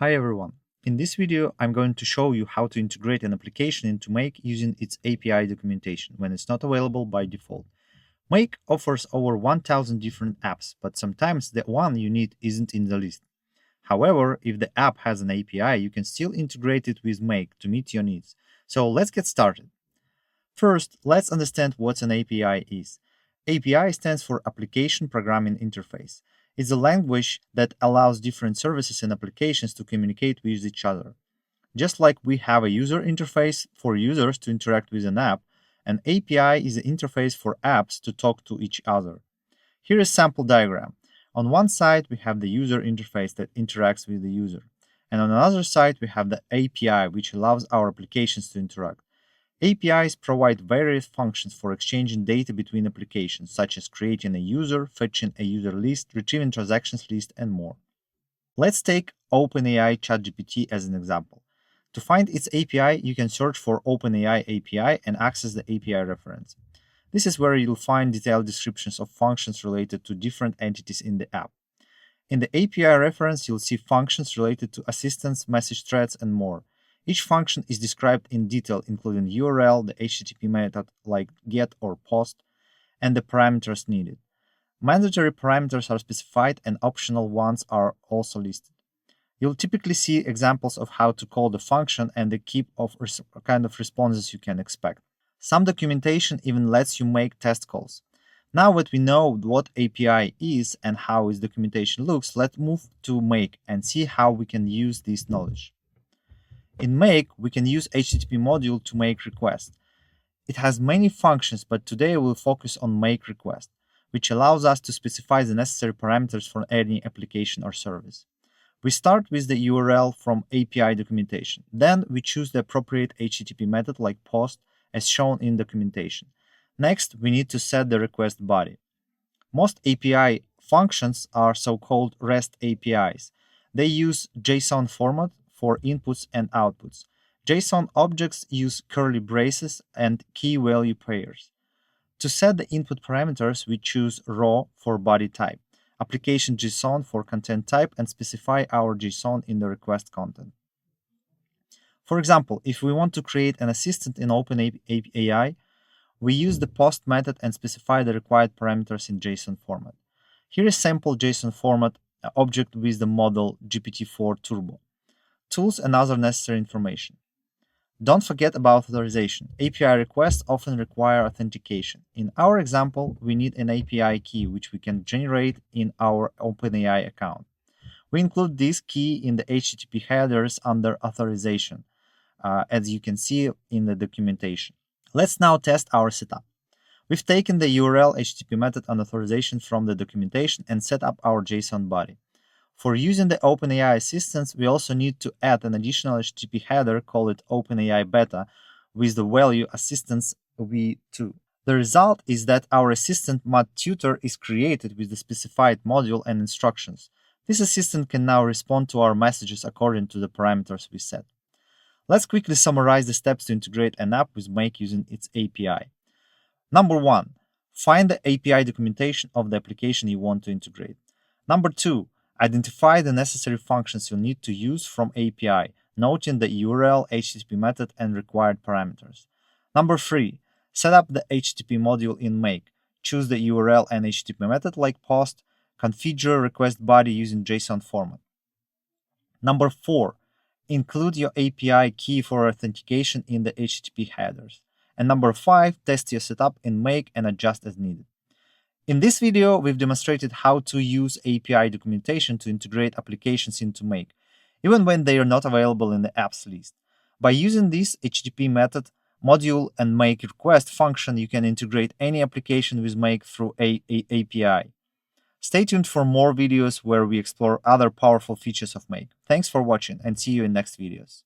Hi everyone. In this video, I'm going to show you how to integrate an application into Make using its API documentation when it's not available by default. Make offers over 1000 different apps, but sometimes the one you need isn't in the list. However, if the app has an API, you can still integrate it with Make to meet your needs. So let's get started. First, let's understand what an API is. API stands for Application Programming Interface. It's a language that allows different services and applications to communicate with each other. Just like we have a user interface for users to interact with an app, an API is an interface for apps to talk to each other. Here is a sample diagram. On one side, we have the user interface that interacts with the user. And on another side, we have the API, which allows our applications to interact. APIs provide various functions for exchanging data between applications, such as creating a user, fetching a user list, retrieving transactions list, and more. Let's take OpenAI ChatGPT as an example. To find its API, you can search for OpenAI API and access the API reference. This is where you'll find detailed descriptions of functions related to different entities in the app. In the API reference, you'll see functions related to assistants, message threads, and more. Each function is described in detail, including URL, the HTTP method like GET or POST, and the parameters needed. Mandatory parameters are specified and optional ones are also listed. You'll typically see examples of how to call the function and the kind of responses you can expect. Some documentation even lets you make test calls. Now that we know what API is and how its documentation looks, let's move to Make and see how we can use this knowledge. In Make, we can use HTTP module to make requests. It has many functions, but today we'll focus on Make Request, which allows us to specify the necessary parameters for any application or service. We start with the URL from API documentation. Then we choose the appropriate HTTP method like POST as shown in documentation. Next, we need to set the request body. Most API functions are so-called REST APIs. They use JSON format for inputs and outputs. JSON objects use curly braces and key value pairs. To set the input parameters, we choose raw for body type, application JSON for content type, and specify our JSON in the request content. For example, if we want to create an assistant in OpenAI, we use the POST method and specify the required parameters in JSON format. Here is sample JSON format object with the model GPT-4 Turbo. Tools and other necessary information. Don't forget about authorization. API requests often require authentication. In our example, we need an API key which we can generate in our OpenAI account. We include this key in the HTTP headers under authorization, as you can see in the documentation. Let's now test our setup. We've taken the URL, HTTP method, and authorization from the documentation and set up our JSON body. For using the OpenAI assistants, we also need to add an additional HTTP header, call it OpenAI Beta, with the value assistants v2. The result is that our assistant MudTutor is created with the specified module and instructions. This assistant can now respond to our messages according to the parameters we set. Let's quickly summarize the steps to integrate an app with Make using its API. Number 1. Find the API documentation of the application you want to integrate. Number 2. Identify the necessary functions you'll need to use from API, noting the URL, HTTP method, and required parameters. Number 3. Set up the HTTP module in Make. Choose the URL and HTTP method like POST. Configure request body using JSON format. Number 4. Include your API key for authentication in the HTTP headers. And number 5. Test your setup in Make and adjust as needed. In this video, we've demonstrated how to use API documentation to integrate applications into Make, even when they are not available in the apps list. By using this HTTP method, module, and Make request function, you can integrate any application with Make through API. Stay tuned for more videos where we explore other powerful features of Make. Thanks for watching and see you in next videos.